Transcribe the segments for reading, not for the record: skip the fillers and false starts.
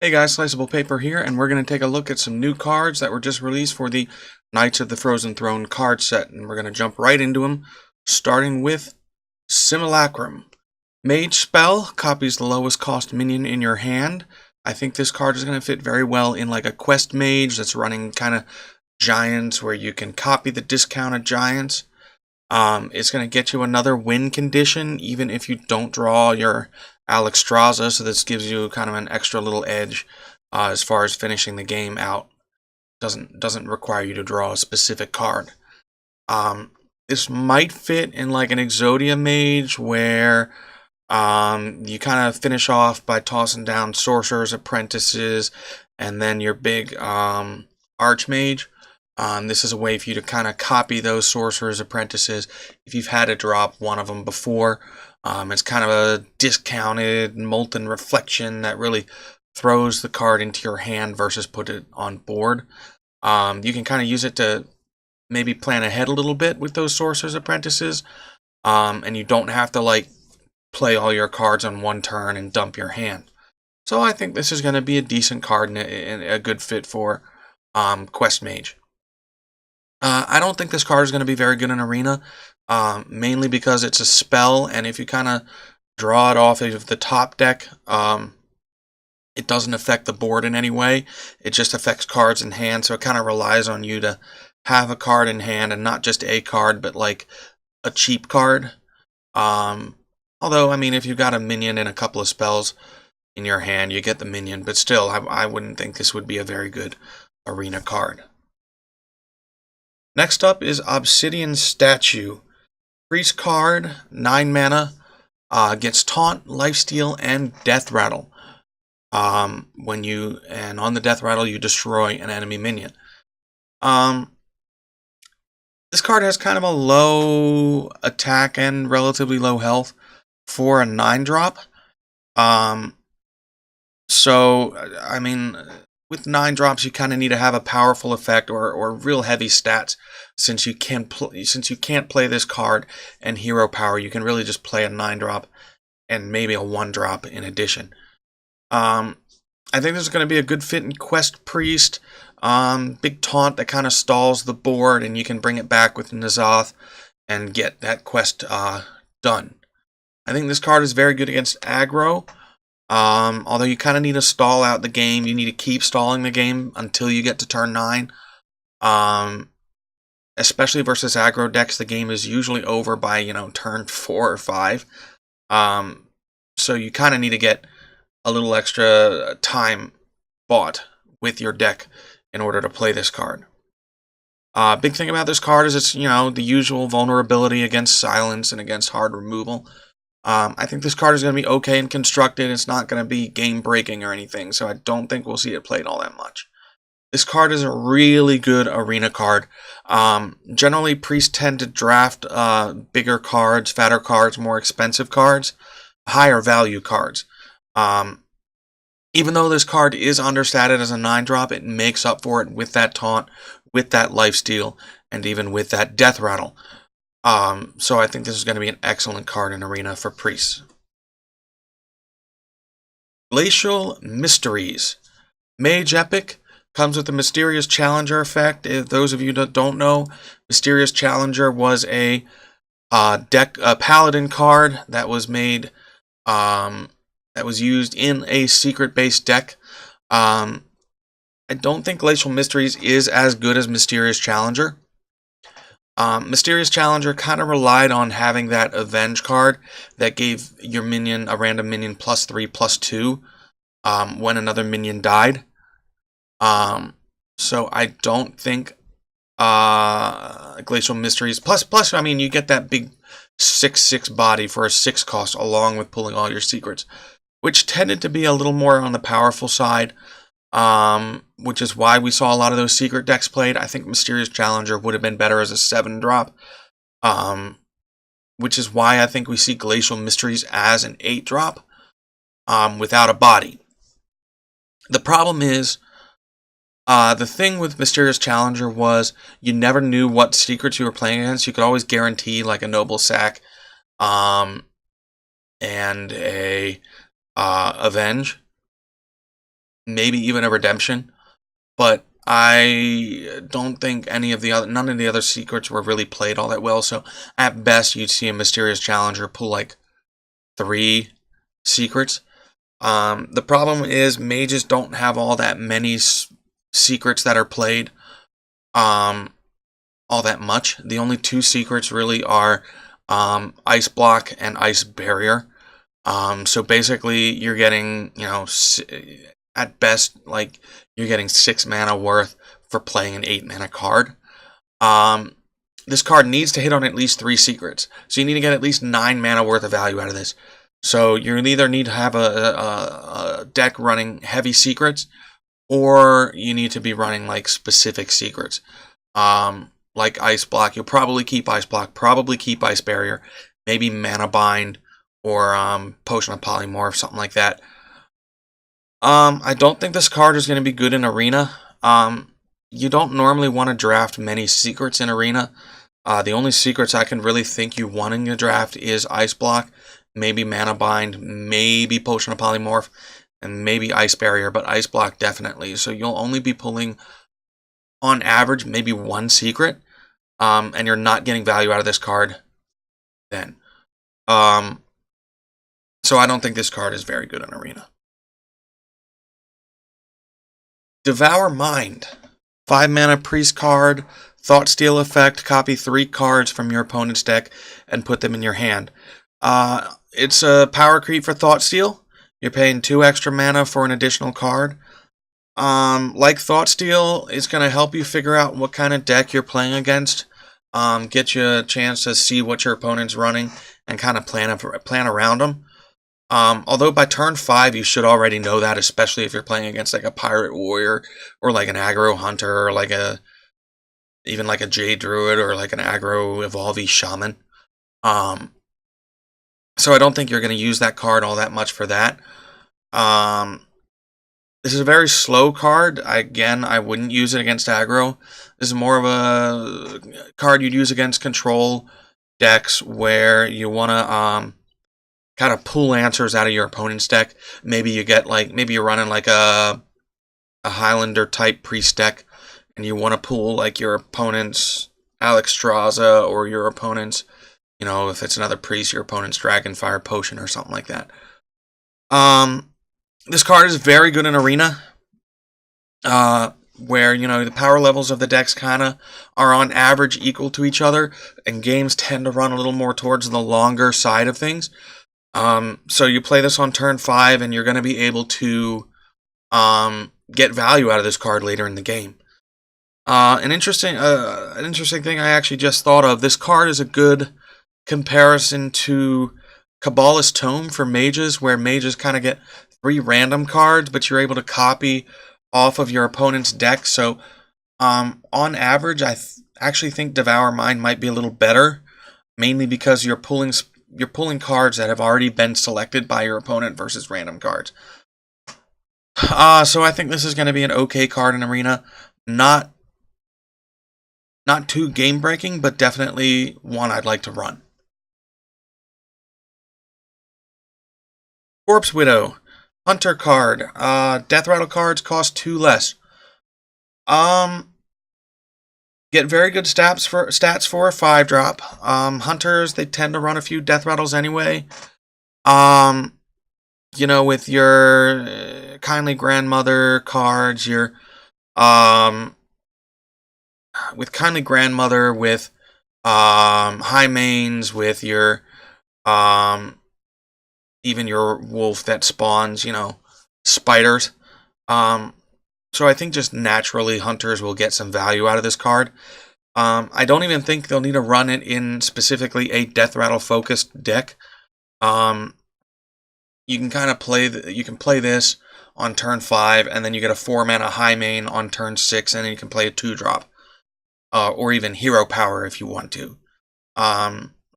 Hey guys, SliceablePaper here, and we're going to take a look at some new cards that were just released for the Knights of the Frozen Throne card set, and we're going to jump right into them, starting with Simulacrum. Mage Spell copies the lowest cost minion in your hand. I think this card is going to fit very well in like a quest mage that's running kind of giants where you can copy the discounted giants. It's going to get you another win condition, even if you don't draw your Alexstrasza, so this gives you kind of an extra little edge as far as finishing the game out. Doesn't require you to draw a specific card. This might fit in like an Exodia mage where you kind of finish off by tossing down sorcerers, apprentices, and then your big archmage. This is a way for you to kind of copy those sorcerers' apprentices if you've had to drop one of them before. It's kind of a discounted molten reflection that really throws the card into your hand versus put it on board. You can kind of use it to maybe plan ahead a little bit with those sorcerers' apprentices, and you don't have to like play all your cards on one turn and dump your hand. So I think this is going to be a decent card and a good fit for Quest Mage. I don't think this card is going to be very good in Arena, mainly because it's a spell, and if you kind of draw it off of the top deck, it doesn't affect the board in any way. It just affects cards in hand, so it kind of relies on you to have a card in hand, and not just a card, but like a cheap card. Although, I mean, if you've got a minion and a couple of spells in your hand, you get the minion, but still, I wouldn't think this would be a very good Arena card. Next up is Obsidian Statue. Priest card, 9 mana, gets Taunt, Lifesteal, and Death Rattle. On the Death Rattle you destroy an enemy minion. This card has kind of a low attack and relatively low health for a 9-drop. So I mean, with 9 drops, you kind of need to have a powerful effect or real heavy stats, since you can't play this card and hero power. You can really just play a 9-drop and maybe a 1-drop in addition. I think this is going to be a good fit in Quest Priest. Big taunt that kind of stalls the board, and you can bring it back with N'Zoth and get that quest done. I think this card is very good against aggro. Although you kind of need to stall out the game. You need to keep stalling the game until you get to turn 9. Especially versus aggro decks, the game is usually over by, turn 4 or 5. So you kind of need to get a little extra time bought with your deck in order to play this card. Big thing about this card is it's, the usual vulnerability against silence and against hard removal. I think this card is going to be okay and constructed. It's not going to be game-breaking or anything, so I don't think we'll see it played all that much. This card is a really good Arena card. Generally, priests tend to draft bigger cards, fatter cards, more expensive cards, higher value cards. Even though this card is understated as a 9-drop, it makes up for it with that taunt, with that lifesteal, and even with that death rattle. So I think this is going to be an excellent card in Arena for priests. Glacial Mysteries. Mage Epic comes with the Mysterious Challenger effect. If those of you that don't know, Mysterious Challenger was a paladin card that was made, that was used in a secret-based deck. I don't think Glacial Mysteries is as good as Mysterious Challenger. Mysterious Challenger kind of relied on having that Avenge card that gave your minion, a random minion, +3/+2 when another minion died. So I don't think Glacial Mysteries, plus, I mean, you get that big 6/6 body for a 6 cost along with pulling all your secrets, which tended to be a little more on the powerful side. Which is why we saw a lot of those secret decks played. I think Mysterious Challenger would have been better as a 7-drop. Which is why I think we see Glacial Mysteries as an 8-drop without a body. The problem is, the thing with Mysterious Challenger was you never knew what secrets you were playing against. You could always guarantee like a Noble Sack and a Avenge. maybe even a redemption. But I don't think none of the other secrets were really played all that well. So at best, you'd see a mysterious challenger pull like 3 secrets. The problem is mages don't have all that many secrets that are played all that much. The only 2 secrets really are Ice Block and Ice Barrier. So basically, you're getting, at best, like, you're getting 6 mana worth for playing an 8 mana card. This card needs to hit on at least 3 secrets. So you need to get at least 9 mana worth of value out of this. So you either need to have a deck running heavy secrets, or you need to be running like specific secrets. Like Ice Block, you'll probably keep Ice Block, probably keep Ice Barrier, maybe Mana Bind, or Potion of Polymorph, something like that. I don't think this card is going to be good in Arena. You don't normally want to draft many secrets in Arena. The only secrets I can really think you wanting to draft is Ice Block, maybe Mana Bind, maybe Potion of Polymorph, and maybe Ice Barrier, but Ice Block definitely. So you'll only be pulling, on average, maybe 1 secret, and you're not getting value out of this card then. So I don't think this card is very good in Arena. Devour Mind. 5 mana priest card, Thought Steal effect, copy 3 cards from your opponent's deck and put them in your hand. It's a power creep for Thought Steal. You're paying 2 extra mana for an additional card. Like Thought Steal, it's going to help you figure out what kind of deck you're playing against. Get you a chance to see what your opponent's running and kind of plan around them. Although by turn 5 you should already know that, especially if you're playing against like a Pirate Warrior or like an Aggro Hunter or like even like a Jade Druid or like an Aggro Evolvey Shaman. So I don't think you're going to use that card all that much for that. This is a very slow card. Again, I wouldn't use it against aggro. This is more of a card you'd use against control decks where you want to kind of pull answers out of your opponent's deck. Maybe you're running like a Highlander type priest deck, and you want to pull like your opponent's Alexstrasza or your opponent's, if it's another priest, your opponent's Dragonfire Potion or something like that. This card is very good in Arena, where, the power levels of the decks kind of are on average equal to each other, and games tend to run a little more towards the longer side of things. So you play this on turn 5, and you're going to be able to get value out of this card later in the game. An interesting thing I actually just thought of, this card is a good comparison to Kabbalist Tome for mages, where mages kind of get 3 random cards, but you're able to copy off of your opponent's deck. So, on average, I actually think Devour Mind might be a little better, mainly because you're pulling cards that have already been selected by your opponent versus random cards. So I think this is going to be an okay card in Arena. Not too game-breaking, but definitely one I'd like to run. Corpse Widow. Hunter card. Death Rattle cards cost 2 less. Get very good stats for a 5-drop. Hunters, they tend to run a few Death Rattles anyway. With your Kindly Grandmother cards, with Kindly Grandmother, with High Mains, with your even your wolf that spawns, spiders. So I think just naturally Hunters will get some value out of this card. I don't even think they'll need to run it in specifically a Death Rattle focused deck. You can kind of play this on turn 5, and then you get a 4 mana High Main on turn 6, and then you can play a 2-drop. Or even Hero Power if you want to.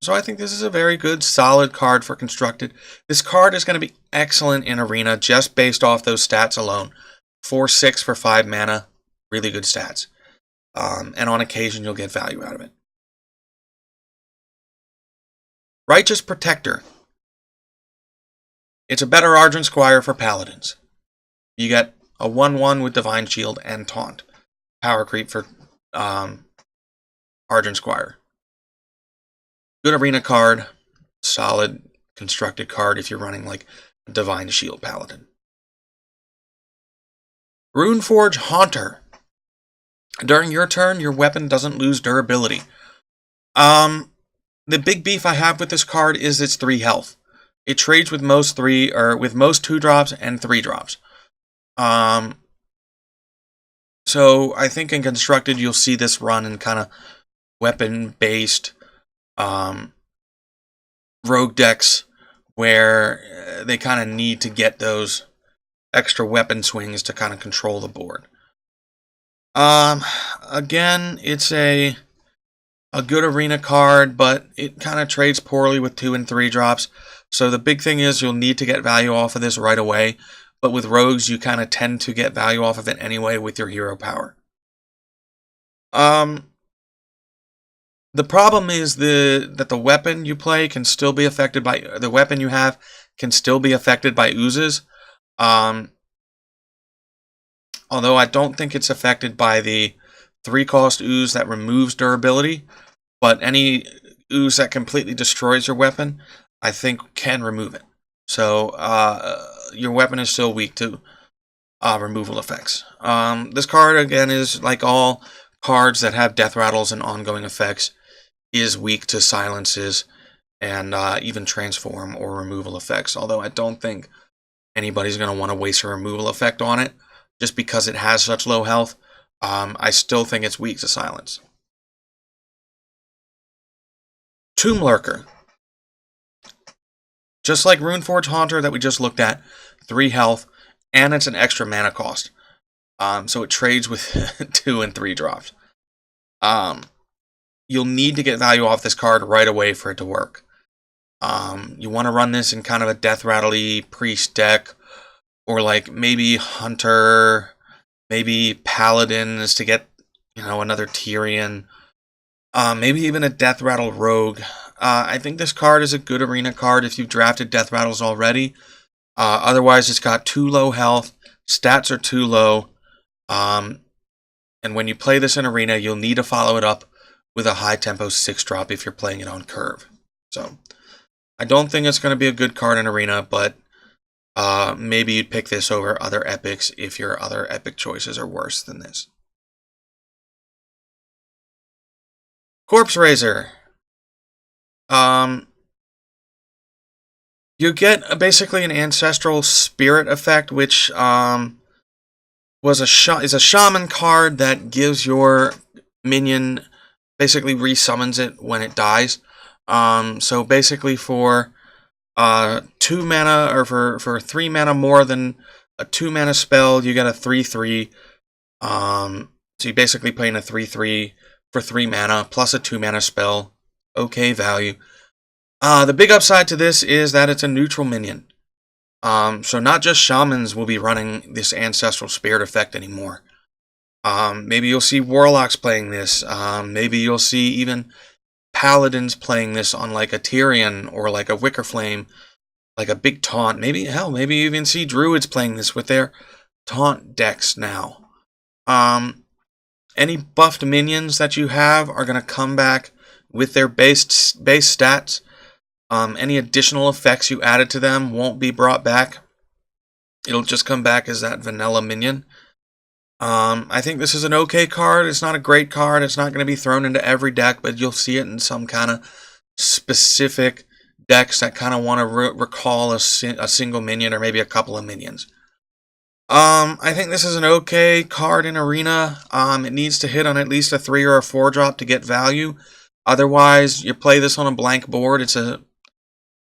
So I think this is a very good, solid card for Constructed. This card is going to be excellent in Arena just based off those stats alone. 4/6 for 5 mana, really good stats. And on occasion, you'll get value out of it. Righteous Protector. It's a better Ardent Squire for Paladins. You get a 1/1 with Divine Shield and Taunt. Power creep for Argent Squire. Good arena card, solid constructed card if you're running like a Divine Shield Paladin. Runeforge Haunter. During your turn, your weapon doesn't lose durability. The big beef I have with this card is its 3 health. It trades with most 2-drops and 3-drops. So I think in Constructed you'll see this run in kind of weapon-based rogue decks where they kind of need to get those extra weapon swings to kind of control the board. Again, it's a good arena card, but it kind of trades poorly with 2 and 3 drops. So the big thing is you'll need to get value off of this right away. But with rogues, you kind of tend to get value off of it anyway with your hero power. The problem is that the weapon you play can still be affected by the weapon you have can still be affected by oozes. Although I don't think it's affected by the 3-cost ooze that removes durability, but any ooze that completely destroys your weapon, I think can remove it. So your weapon is still weak to removal effects. This card, again, is like all cards that have death rattles and ongoing effects, is weak to silences and even transform or removal effects. Although I don't think anybody's going to want to waste a removal effect on it just because it has such low health. I still think it's weak to silence. Tomb Lurker. Just like Runeforge Haunter that we just looked at, 3 health, and it's an extra mana cost. So it trades with 2 and 3 drops. You'll need to get value off this card right away for it to work. You want to run this in kind of a Death Rattle-y Priest deck, or like maybe Hunter, maybe Paladins to get, another Tyrion. Maybe even a Death Rattle Rogue. I think this card is a good arena card if you've drafted Death Rattles already. Otherwise, it's got too low health, stats are too low, and when you play this in arena, you'll need to follow it up with a high-tempo 6-drop if you're playing it on curve. So, I don't think it's going to be a good card in arena, but maybe you'd pick this over other epics if your other epic choices are worse than this. Corpse Raiser. You get basically an Ancestral Spirit effect, which is a shaman card that gives your minion, basically resummons it when it dies. So basically for 2 mana, or for 3 mana more than a 2 mana spell, you get a 3/3. So you're basically playing a 3/3 for 3 mana plus a 2 mana spell. Okay value. The big upside to this is that it's a neutral minion. So not just shamans will be running this Ancestral Spirit effect anymore. Maybe you'll see warlocks playing this. Maybe you'll see even paladins playing this on like a Tyrion or like a Wicker Flame, like a big taunt. Maybe you even see druids playing this with their taunt decks now. Any buffed minions that you have are going to come back with their base stats. Any additional effects you added to them won't be brought back. It'll just come back as that vanilla minion. I think this is an okay card. It's not a great card. It's not going to be thrown into every deck, but you'll see it in some kind of specific decks that kind of want to recall a single minion or maybe a couple of minions. I think this is an okay card in arena. It needs to hit on at least a 3 or a 4 drop to get value. Otherwise, you play this on a blank board. It's a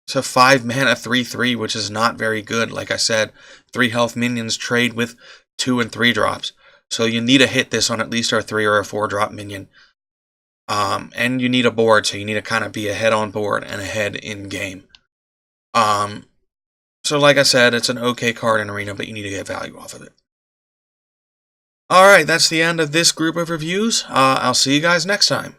5 mana 3/3, which is not very good. Like I said, 3 health minions trade with 2 and 3 drops. So you need to hit this on at least a 3 or a 4 drop minion. And you need a board, so you need to kind of be ahead on board and ahead in game. So like I said, it's an okay card in arena, but you need to get value off of it. Alright, that's the end of this group of reviews. I'll see you guys next time.